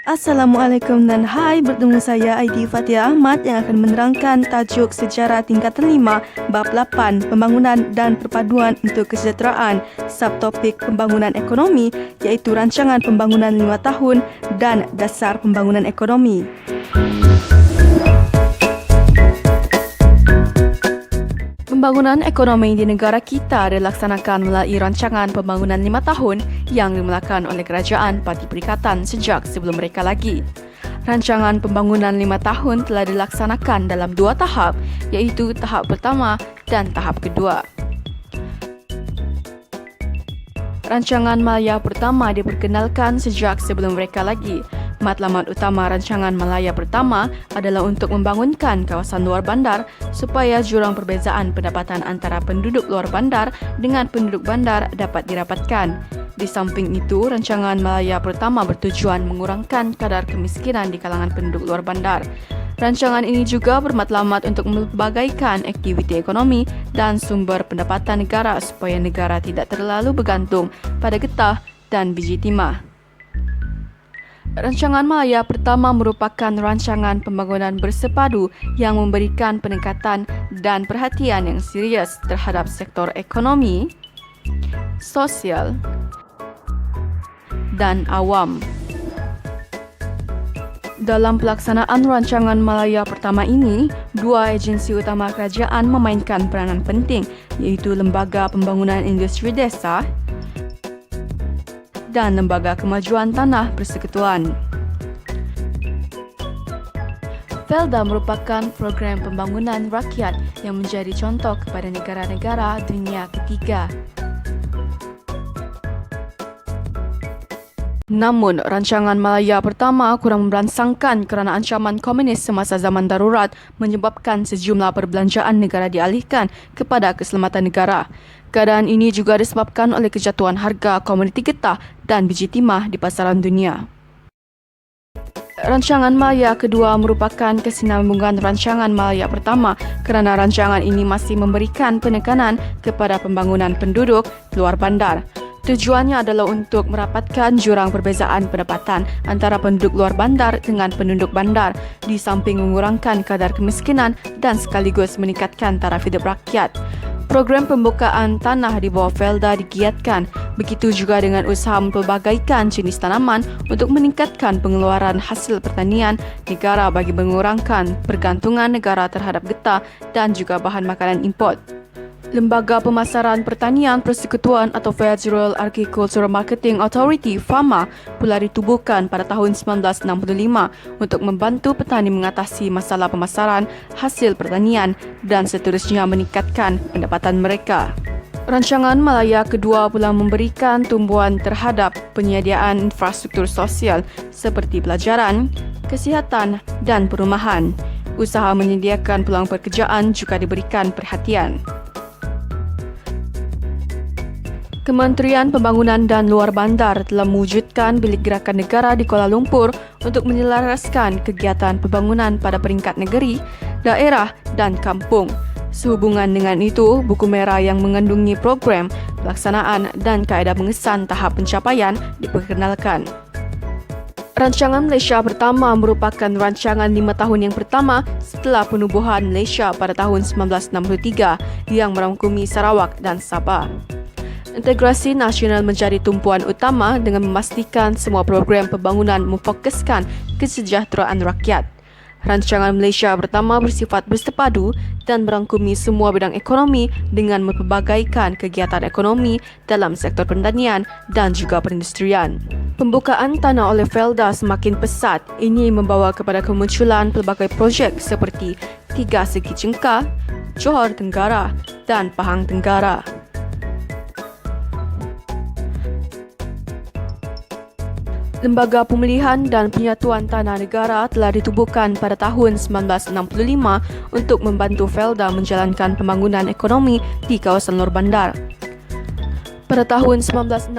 Assalamualaikum dan hai, bertemu saya Aidi Fatia Ahmad yang akan menerangkan tajuk Sejarah Tingkatan 5 Bab 8 Pembangunan dan Perpaduan untuk Kesejahteraan, subtopik Pembangunan Ekonomi iaitu Rancangan Pembangunan 5 Tahun dan Dasar Pembangunan Ekonomi. Pembangunan ekonomi di negara kita dilaksanakan melalui Rancangan Pembangunan 5 Tahun yang dimulakan oleh Kerajaan Parti Perikatan sejak sebelum mereka lagi. Rancangan Pembangunan 5 Tahun telah dilaksanakan dalam 2 tahap, iaitu tahap pertama dan tahap kedua. Rancangan Malaya Pertama diperkenalkan sejak sebelum mereka lagi. Matlamat utama Rancangan Malaya Pertama adalah untuk membangunkan kawasan luar bandar supaya jurang perbezaan pendapatan antara penduduk luar bandar dengan penduduk bandar dapat dirapatkan. Di samping itu, Rancangan Malaya Pertama bertujuan mengurangkan kadar kemiskinan di kalangan penduduk luar bandar. Rancangan ini juga bermatlamat untuk membagaikan aktiviti ekonomi dan sumber pendapatan negara supaya negara tidak terlalu bergantung pada getah dan biji timah. Rancangan Malaya Pertama merupakan rancangan pembangunan bersepadu yang memberikan peningkatan dan perhatian yang serius terhadap sektor ekonomi, sosial, dan awam. Dalam pelaksanaan Rancangan Malaya Pertama ini, dua agensi utama kerajaan memainkan peranan penting, iaitu Lembaga Pembangunan Industri Desa dan Lembaga Kemajuan Tanah Persekutuan. Felda merupakan program pembangunan rakyat yang menjadi contoh kepada negara-negara dunia ketiga. Namun, Rancangan Malaya Pertama kurang merangsangkan kerana ancaman komunis semasa zaman darurat menyebabkan sejumlah perbelanjaan negara dialihkan kepada keselamatan negara. Keadaan ini juga disebabkan oleh kejatuhan harga komoditi getah dan biji timah di pasaran dunia. Rancangan Malaya Kedua merupakan kesinambungan Rancangan Malaya Pertama kerana rancangan ini masih memberikan penekanan kepada pembangunan penduduk luar bandar. Tujuannya adalah untuk merapatkan jurang perbezaan pendapatan antara penduduk luar bandar dengan penduduk bandar, di samping mengurangkan kadar kemiskinan dan sekaligus meningkatkan taraf hidup rakyat. Program pembukaan tanah di bawah Felda digiatkan, begitu juga dengan usaha mempelbagaikan jenis tanaman untuk meningkatkan pengeluaran hasil pertanian negara bagi mengurangkan pergantungan negara terhadap getah dan juga bahan makanan import. Lembaga Pemasaran Pertanian Persekutuan atau Federal Agricultural Marketing Authority (FAMA) pula ditubuhkan pada tahun 1965 untuk membantu petani mengatasi masalah pemasaran hasil pertanian dan seterusnya meningkatkan pendapatan mereka. Rancangan Malaya Kedua pula memberikan tumbuhan terhadap penyediaan infrastruktur sosial seperti pelajaran, kesihatan dan perumahan. Usaha menyediakan peluang pekerjaan juga diberikan perhatian. Kementerian Pembangunan dan Luar Bandar telah mewujudkan bilik gerakan negara di Kuala Lumpur untuk menyelaraskan kegiatan pembangunan pada peringkat negeri, daerah dan kampung. Sehubungan dengan itu, buku merah yang mengandungi program, pelaksanaan dan kaedah pengesan tahap pencapaian diperkenalkan. Rancangan Malaysia Pertama merupakan rancangan 5 tahun yang pertama setelah penubuhan Malaysia pada tahun 1963 yang merangkumi Sarawak dan Sabah. Integrasi nasional menjadi tumpuan utama dengan memastikan semua program pembangunan memfokuskan kesejahteraan rakyat. Rancangan Malaysia Pertama bersifat bersepadu dan merangkumi semua bidang ekonomi dengan mempelbagaikan kegiatan ekonomi dalam sektor pertanian dan juga perindustrian. Pembukaan tanah oleh Felda semakin pesat. Ini membawa kepada kemunculan pelbagai projek seperti Tiga Segi Cengkar, Johor Tenggara dan Pahang Tenggara. Lembaga Pemulihan dan Penyatuan Tanah Negara telah ditubuhkan pada tahun 1965 untuk membantu Felda menjalankan pembangunan ekonomi di kawasan luar bandar. Pada tahun 1966,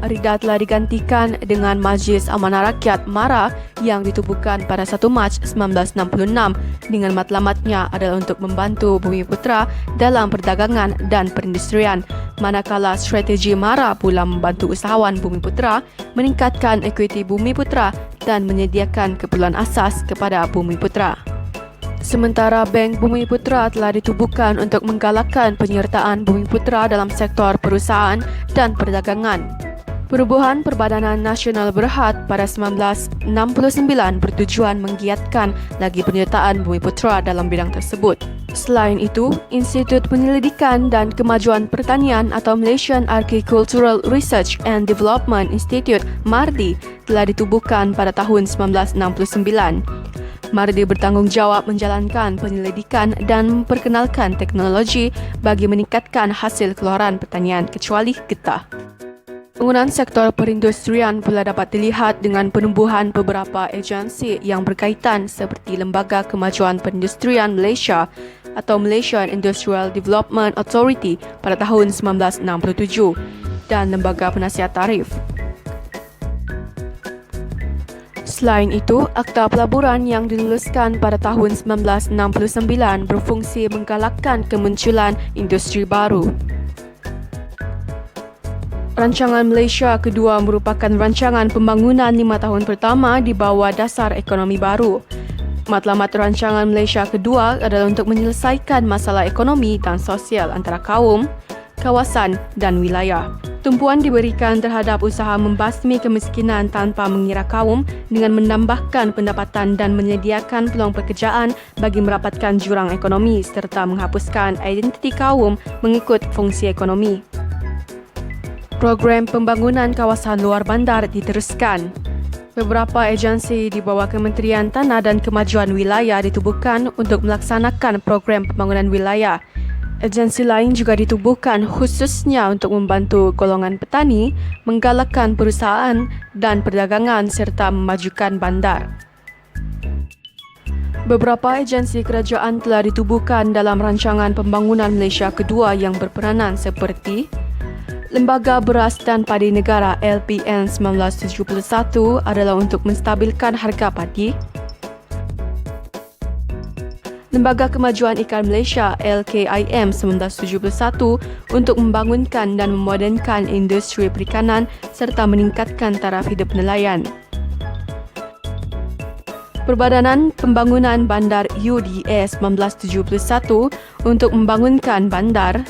RIDA telah digantikan dengan Majlis Amanah Rakyat MARA yang ditubuhkan pada 1 Mac 1966 dengan matlamatnya adalah untuk membantu Bumi Putera dalam perdagangan dan perindustrian. manakala strategi MARA pula membantu usahawan Bumiputera meningkatkan ekuiti Bumiputera dan menyediakan keperluan asas kepada Bumiputera. Sementara Bank Bumiputera telah ditubuhkan untuk menggalakkan penyertaan Bumiputera dalam sektor perusahaan dan perdagangan. Perubahan Perbadanan Nasional Berhad pada 1969 bertujuan menggiatkan lagi penyertaan Bumiputera dalam bidang tersebut. Selain itu, Institut Penyelidikan dan Kemajuan Pertanian atau Malaysian Agricultural Research and Development Institute (MARDI) telah ditubuhkan pada tahun 1969. MARDI bertanggungjawab menjalankan penyelidikan dan memperkenalkan teknologi bagi meningkatkan hasil keluaran pertanian kecuali getah. Penggunaan sektor perindustrian pula dapat dilihat dengan penumbuhan beberapa agensi yang berkaitan seperti Lembaga Kemajuan Perindustrian Malaysia atau Malaysian Industrial Development Authority pada tahun 1967 dan Lembaga Penasihat Tarif. Selain itu, Akta Pelaburan yang diluluskan pada tahun 1969 berfungsi menggalakkan kemunculan industri baru. Rancangan Malaysia Kedua merupakan rancangan pembangunan 5 tahun pertama di bawah dasar ekonomi baru. Matlamat rancangan Malaysia Kedua adalah untuk menyelesaikan masalah ekonomi dan sosial antara kaum, kawasan dan wilayah. Tumpuan diberikan terhadap usaha membasmi kemiskinan tanpa mengira kaum dengan menambahkan pendapatan dan menyediakan peluang pekerjaan bagi merapatkan jurang ekonomi serta menghapuskan identiti kaum mengikut fungsi ekonomi. Program pembangunan kawasan luar bandar diteruskan. Beberapa agensi di bawah Kementerian Tanah dan Kemajuan Wilayah ditubuhkan untuk melaksanakan program pembangunan wilayah. Agensi lain juga ditubuhkan khususnya untuk membantu golongan petani, menggalakkan perusahaan dan perdagangan serta memajukan bandar. Beberapa agensi kerajaan telah ditubuhkan dalam rancangan pembangunan Malaysia Kedua yang berperanan seperti Lembaga Beras dan Padi Negara LPN 1971 adalah untuk menstabilkan harga padi. Lembaga Kemajuan Ikan Malaysia LKIM 1971 untuk membangunkan dan memodernkan industri perikanan serta meningkatkan taraf hidup nelayan. Perbadanan Pembangunan Bandar UDS 1971 untuk membangunkan bandar.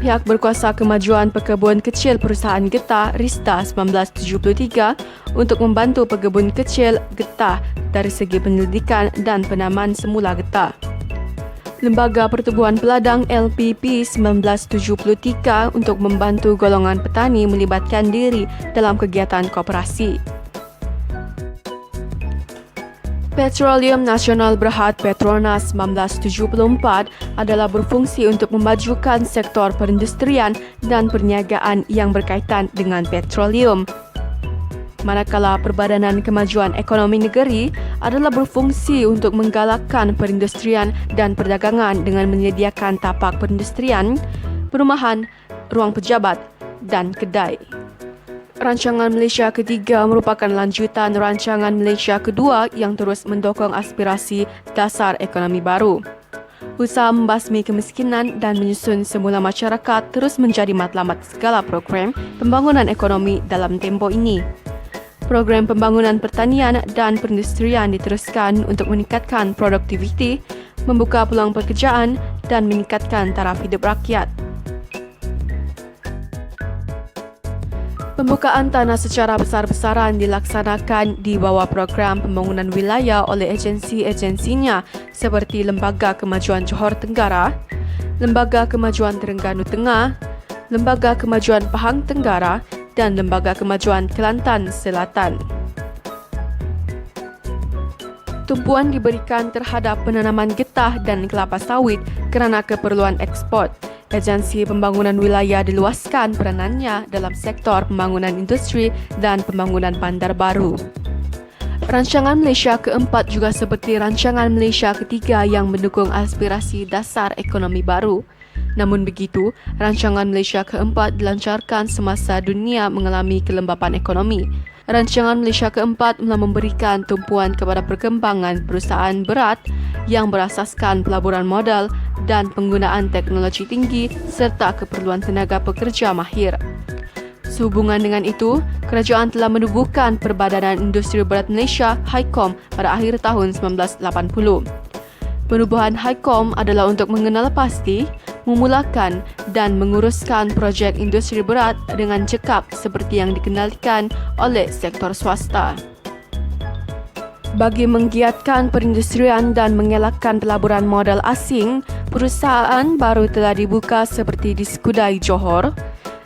Pihak Berkuasa Kemajuan Pekebun Kecil Perusahaan Getah RISTA 1973 untuk membantu pekebun kecil getah dari segi penyelidikan dan penamaan semula getah. Lembaga Pertubuhan Peladang LPP 1973 untuk membantu golongan petani melibatkan diri dalam kegiatan koperasi. Petroleum Nasional Berhad Petronas 1974 adalah berfungsi untuk memajukan sektor perindustrian dan perniagaan yang berkaitan dengan petroleum. Manakala Perbadanan Kemajuan Ekonomi Negeri adalah berfungsi untuk menggalakkan perindustrian dan perdagangan dengan menyediakan tapak perindustrian, perumahan, ruang pejabat dan kedai. Rancangan Malaysia Ketiga merupakan lanjutan Rancangan Malaysia Kedua yang terus mendukung aspirasi dasar ekonomi baru. Usaha membasmi kemiskinan dan menyusun semula masyarakat terus menjadi matlamat segala program pembangunan ekonomi dalam tempoh ini. Program pembangunan pertanian dan perindustrian diteruskan untuk meningkatkan produktiviti, membuka peluang pekerjaan dan meningkatkan taraf hidup rakyat. Pembukaan tanah secara besar-besaran dilaksanakan di bawah program pembangunan wilayah oleh agensi-agensinya seperti Lembaga Kemajuan Johor Tenggara, Lembaga Kemajuan Terengganu Tengah, Lembaga Kemajuan Pahang Tenggara dan Lembaga Kemajuan Kelantan Selatan. Tumpuan diberikan terhadap penanaman getah dan kelapa sawit kerana keperluan ekspor. Agensi Pembangunan Wilayah diluaskan peranannya dalam sektor pembangunan industri dan pembangunan bandar baru. Rancangan Malaysia Keempat juga seperti Rancangan Malaysia Ketiga yang mendukung aspirasi dasar ekonomi baru. Namun begitu, Rancangan Malaysia Keempat dilancarkan semasa dunia mengalami kelembapan ekonomi. Rancangan Malaysia keempat telah memberikan tumpuan kepada perkembangan perusahaan berat yang berasaskan pelaburan modal dan penggunaan teknologi tinggi serta keperluan tenaga pekerja mahir. Sehubungan dengan itu, kerajaan telah menubuhkan Perbadanan Industri Berat Malaysia (HICOM) pada akhir tahun 1980. Penubuhan HICOM adalah untuk mengenal pasti, memulakan dan menguruskan projek industri berat dengan cekap seperti yang dikendalikan oleh sektor swasta. Bagi menggiatkan perindustrian dan mengelakkan pelaburan modal asing, perusahaan baru telah dibuka seperti di Skudai, Johor,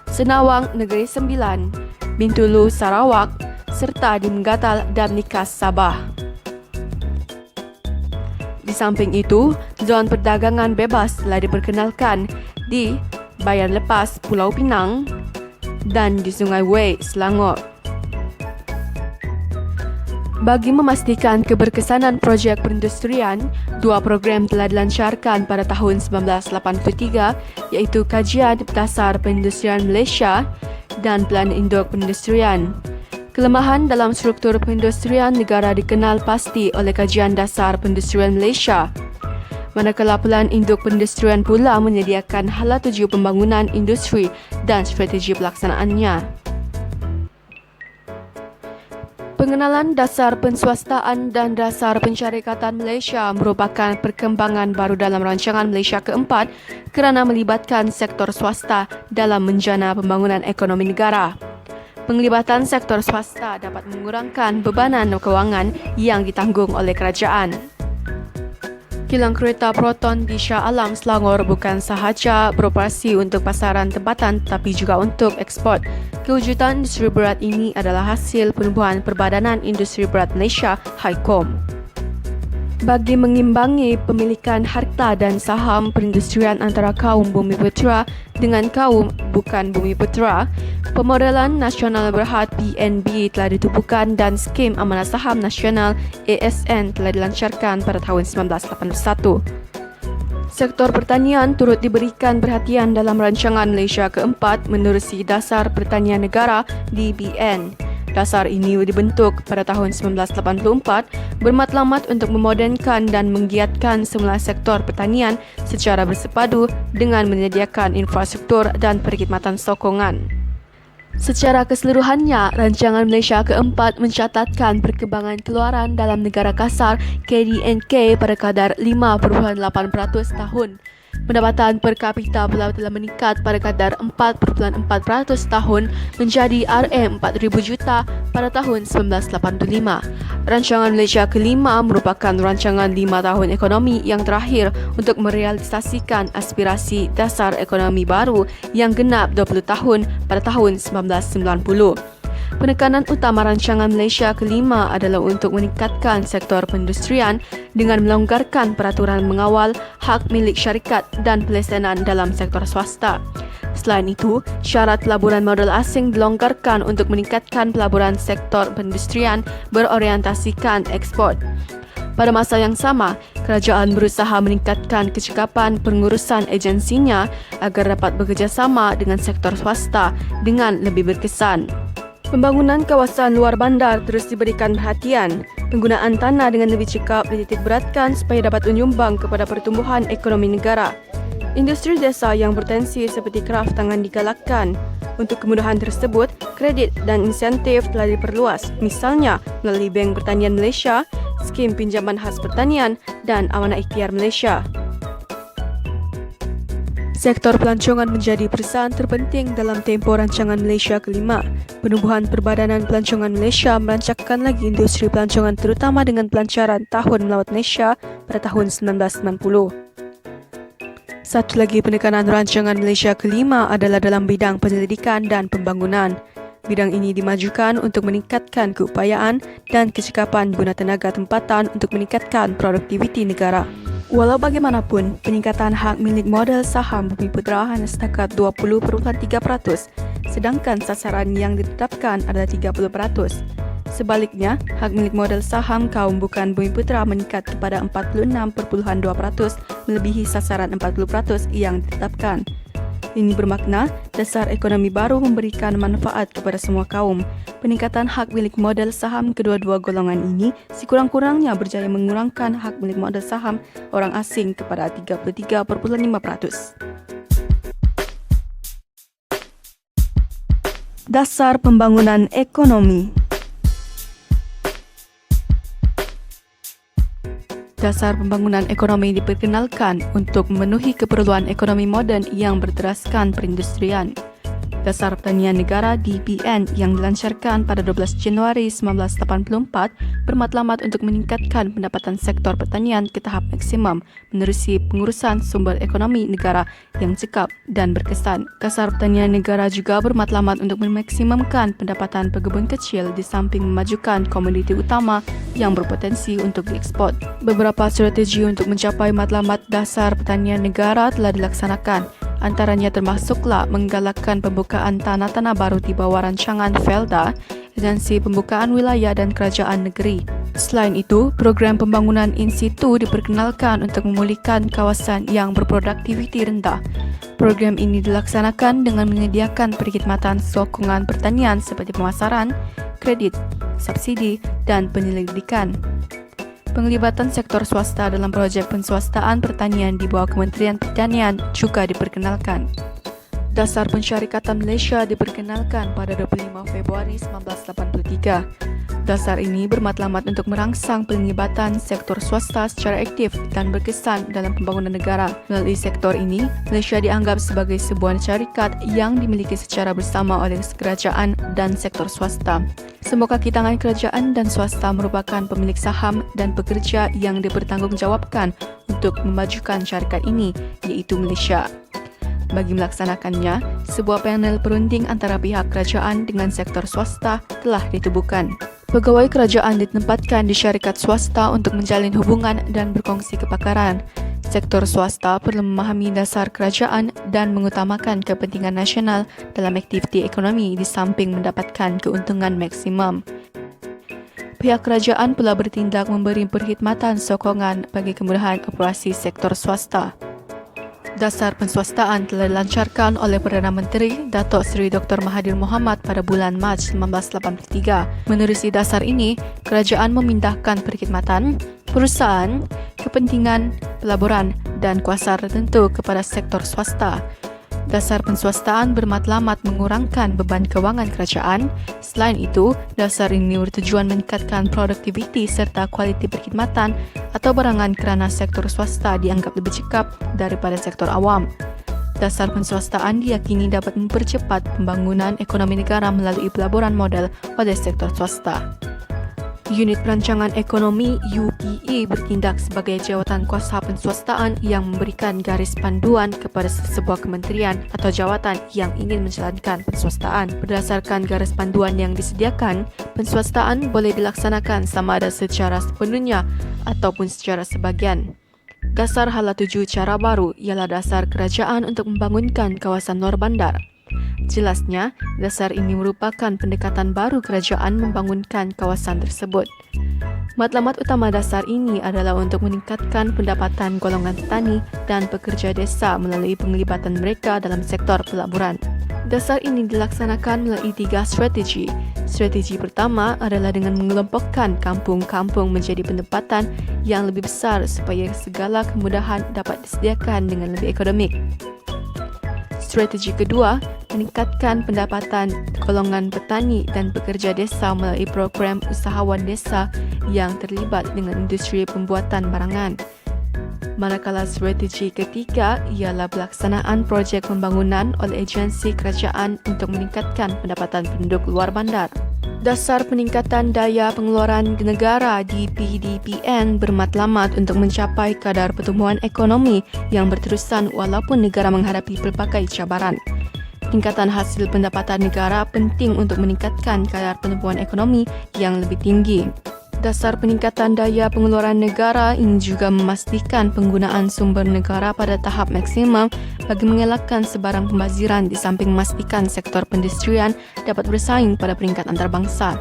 Senawang, Negeri Sembilan, Bintulu, Sarawak serta di Menggatal dan Nikas, Sabah. Di samping itu, zon perdagangan bebas telah diperkenalkan di Bayan Lepas, Pulau Pinang dan di Sungai Wei, Selangor. Bagi memastikan keberkesanan projek perindustrian, dua program telah dilancarkan pada tahun 1983 iaitu Kajian Dasar Perindustrian Malaysia dan Plan Induk Perindustrian. Kelemahan dalam struktur perindustrian negara dikenal pasti oleh Kajian Dasar Perindustrian Malaysia, manakala Pelan Induk Perindustrian pula menyediakan hala tuju pembangunan industri dan strategi pelaksanaannya. Pengenalan dasar penswastaan dan dasar pensyarikatan Malaysia merupakan perkembangan baru dalam rancangan Malaysia keempat kerana melibatkan sektor swasta dalam menjana pembangunan ekonomi negara. Penglibatan sektor swasta dapat mengurangkan bebanan kewangan yang ditanggung oleh kerajaan. Kilang kereta Proton di Shah Alam, Selangor bukan sahaja beroperasi untuk pasaran tempatan tetapi juga untuk ekspor. Kewujudan industri berat ini adalah hasil penubuhan Perbadanan Industri Berat Malaysia (HICOM). Bagi mengimbangi pemilikan harta dan saham perindustrian antara kaum Bumiputera dengan kaum bukan Bumiputera, Pemodelan Nasional Berhad PNB telah ditubuhkan dan Skim Amanah Saham Nasional ASN telah dilancarkan pada tahun 1981. Sektor pertanian turut diberikan perhatian dalam rancangan Malaysia keempat menerusi Dasar Pertanian Negara (DBN). Dasar ini dibentuk pada tahun 1984 bermatlamat untuk memodernkan dan menggiatkan semula sektor pertanian secara bersepadu dengan menyediakan infrastruktur dan perkhidmatan sokongan. Secara keseluruhannya, rancangan Malaysia keempat mencatatkan perkembangan keluaran dalam negara kasar KDNK pada kadar 5.8% tahun. Pendapatan per kapita pula telah meningkat pada kadar 4.4% tahun menjadi RM4,000 juta pada tahun 1985. Rancangan Malaysia kelima merupakan rancangan 5 tahun ekonomi yang terakhir untuk merealisasikan aspirasi dasar ekonomi baru yang genap 20 tahun pada tahun 1990. Penekanan utama rancangan Malaysia kelima adalah untuk meningkatkan sektor perindustrian dengan melonggarkan peraturan mengawal hak milik syarikat dan pelesenan dalam sektor swasta. Selain itu, syarat pelaburan modal asing dilonggarkan untuk meningkatkan pelaburan sektor perindustrian berorientasikan ekspor. Pada masa yang sama, kerajaan berusaha meningkatkan kecekapan pengurusan agensinya agar dapat bekerjasama dengan sektor swasta dengan lebih berkesan. Pembangunan kawasan luar bandar terus diberikan perhatian. Penggunaan tanah dengan lebih cekap dititik beratkan supaya dapat menyumbang kepada pertumbuhan ekonomi negara. Industri desa yang bertensi seperti kraft tangan digalakkan. Untuk kemudahan tersebut, kredit dan insentif telah diperluas, misalnya melalui Bank Pertanian Malaysia, Skim Pinjaman Khas Pertanian dan Amanah Ikhtiar Malaysia. Sektor pelancongan menjadi perusahaan terpenting dalam tempoh rancangan Malaysia kelima. Penubuhan Perbadanan Pelancongan Malaysia merancangkan lagi industri pelancongan terutama dengan pelancaran Tahun Melawat Malaysia pada tahun 1990. Satu lagi penekanan rancangan Malaysia kelima adalah dalam bidang penyelidikan dan pembangunan. Bidang ini dimajukan untuk meningkatkan keupayaan dan kecekapan guna tenaga tempatan untuk meningkatkan produktiviti negara. Walau bagaimanapun, peningkatan hak milik modal saham Bumiputera hanya setakat 20.3%, sedangkan sasaran yang ditetapkan adalah 30%. Sebaliknya, hak milik modal saham kaum bukan Bumiputera meningkat kepada 46.2%, melebihi sasaran 40% yang ditetapkan. Ini bermakna dasar ekonomi baru memberikan manfaat kepada semua kaum. Peningkatan hak milik modal saham kedua-dua golongan ini sekurang-kurangnya berjaya mengurangkan hak milik modal saham orang asing kepada 33,5%. Dasar pembangunan ekonomi. Dasar pembangunan ekonomi diperkenalkan untuk memenuhi keperluan ekonomi moden yang berteraskan perindustrian. Dasar Pertanian Negara DPN yang dilancarkan pada 12 Januari 1984 bermatlamat untuk meningkatkan pendapatan sektor pertanian ke tahap maksimum menerusi pengurusan sumber ekonomi negara yang cekap dan berkesan. Dasar Pertanian Negara juga bermatlamat untuk memaksimumkan pendapatan pekebun kecil di samping memajukan komoditi utama yang berpotensi untuk diekspor. Beberapa strategi untuk mencapai matlamat Dasar Pertanian Negara telah dilaksanakan. Antaranya termasuklah menggalakkan pembukaan tanah-tanah baru di bawah rancangan Felda, Agensi Pembukaan Wilayah dan Kerajaan Negeri. Selain itu, program pembangunan in situ diperkenalkan untuk memulihkan kawasan yang berproduktiviti rendah. Program ini dilaksanakan dengan menyediakan perkhidmatan sokongan pertanian seperti pemasaran, kredit, subsidi, dan penyelidikan. Penglibatan sektor swasta dalam projek penswastaan pertanian di bawah Kementerian Pertanian juga diperkenalkan. Dasar Pensyarikatan Malaysia diperkenalkan pada 25 Februari 1983. Dasar ini bermatlamat untuk merangsang penglibatan sektor swasta secara aktif dan berkesan dalam pembangunan negara. Melalui sektor ini, Malaysia dianggap sebagai sebuah syarikat yang dimiliki secara bersama oleh kerajaan dan sektor swasta. Semua kaki tangan kerajaan dan swasta merupakan pemilik saham dan pekerja yang dipertanggungjawabkan untuk memajukan syarikat ini, iaitu Malaysia. Bagi melaksanakannya, sebuah panel perunding antara pihak kerajaan dengan sektor swasta telah ditubuhkan. Pegawai kerajaan ditempatkan di syarikat swasta untuk menjalin hubungan dan berkongsi kepakaran. Sektor swasta perlu memahami dasar kerajaan dan mengutamakan kepentingan nasional dalam aktiviti ekonomi di samping mendapatkan keuntungan maksimum. Pihak kerajaan pula bertindak memberi perkhidmatan sokongan bagi kemudahan operasi sektor swasta. Dasar penswastaan telah dilancarkan oleh Perdana Menteri Datuk Seri Dr. Mahathir Mohamad pada bulan Mac 1983. Menerusi dasar ini, kerajaan memindahkan perkhidmatan, perusahaan, kepentingan, pelaburan dan kuasa tertentu kepada sektor swasta. Dasar penswastaan bermatlamat mengurangkan beban kewangan kerajaan. Selain itu, dasar ini bertujuan meningkatkan produktiviti serta kualiti perkhidmatan atau barangan kerana sektor swasta dianggap lebih cekap daripada sektor awam. Dasar penswastaan diyakini dapat mempercepat pembangunan ekonomi negara melalui pelaburan modal oleh sektor swasta. Unit Perancangan Ekonomi UPE bertindak sebagai jawatan kuasa penswastaan yang memberikan garis panduan kepada sebuah kementerian atau jawatan yang ingin menjalankan penswastaan. Berdasarkan garis panduan yang disediakan, penswastaan boleh dilaksanakan sama ada secara sepenuhnya ataupun secara sebahagian. Dasar hala tuju cara baru ialah dasar kerajaan untuk membangunkan kawasan luar bandar. Jelasnya, dasar ini merupakan pendekatan baru kerajaan membangunkan kawasan tersebut. Matlamat utama dasar ini adalah untuk meningkatkan pendapatan golongan petani dan pekerja desa melalui penglibatan mereka dalam sektor pelaburan. Dasar ini dilaksanakan melalui 3 strategi. Strategi pertama adalah dengan mengelompokkan kampung-kampung menjadi pendapatan yang lebih besar supaya segala kemudahan dapat disediakan dengan lebih ekonomik. Strategi kedua, meningkatkan pendapatan golongan petani dan pekerja desa melalui program usahawan desa yang terlibat dengan industri pembuatan barangan. Manakala strategi ketiga ialah pelaksanaan projek pembangunan oleh agensi kerajaan untuk meningkatkan pendapatan penduduk luar bandar. Dasar Peningkatan Daya Pengeluaran Negara di PDPN bermatlamat untuk mencapai kadar pertumbuhan ekonomi yang berterusan walaupun negara menghadapi pelbagai cabaran. Peningkatan hasil pendapatan negara penting untuk meningkatkan kadar pertumbuhan ekonomi yang lebih tinggi. Dasar Peningkatan Daya Pengeluaran Negara ini juga memastikan penggunaan sumber negara pada tahap maksimum bagi mengelakkan sebarang pembaziran di samping memastikan sektor perindustrian dapat bersaing pada peringkat antarabangsa.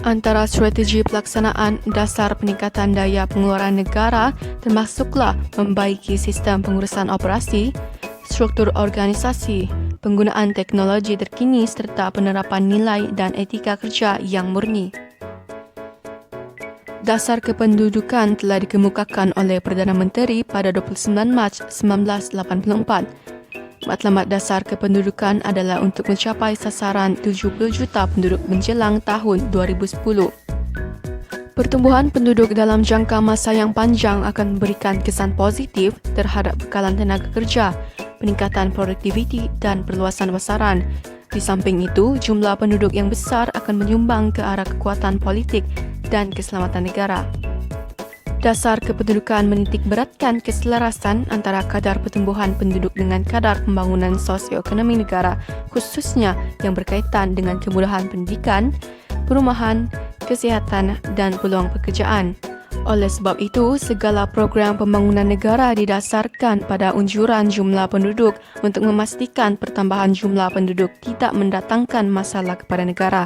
Antara strategi pelaksanaan dasar peningkatan daya pengeluaran negara termasuklah membaiki sistem pengurusan operasi, struktur organisasi, penggunaan teknologi terkini serta penerapan nilai dan etika kerja yang murni. Dasar kependudukan telah dikemukakan oleh Perdana Menteri pada 29 Mac 1984. Matlamat dasar kependudukan adalah untuk mencapai sasaran 70 juta penduduk menjelang tahun 2010. Pertumbuhan penduduk dalam jangka masa yang panjang akan memberikan kesan positif terhadap bekalan tenaga kerja, peningkatan produktiviti dan perluasan pasaran. Di samping itu, jumlah penduduk yang besar akan menyumbang ke arah kekuatan politik dan keselamatan negara. Dasar kependudukan menitik beratkan keselarasan antara kadar pertumbuhan penduduk dengan kadar pembangunan sosioekonomi negara, khususnya yang berkaitan dengan kemudahan pendidikan, perumahan, kesihatan dan peluang pekerjaan. Oleh sebab itu, segala program pembangunan negara didasarkan pada unjuran jumlah penduduk untuk memastikan pertambahan jumlah penduduk tidak mendatangkan masalah kepada negara.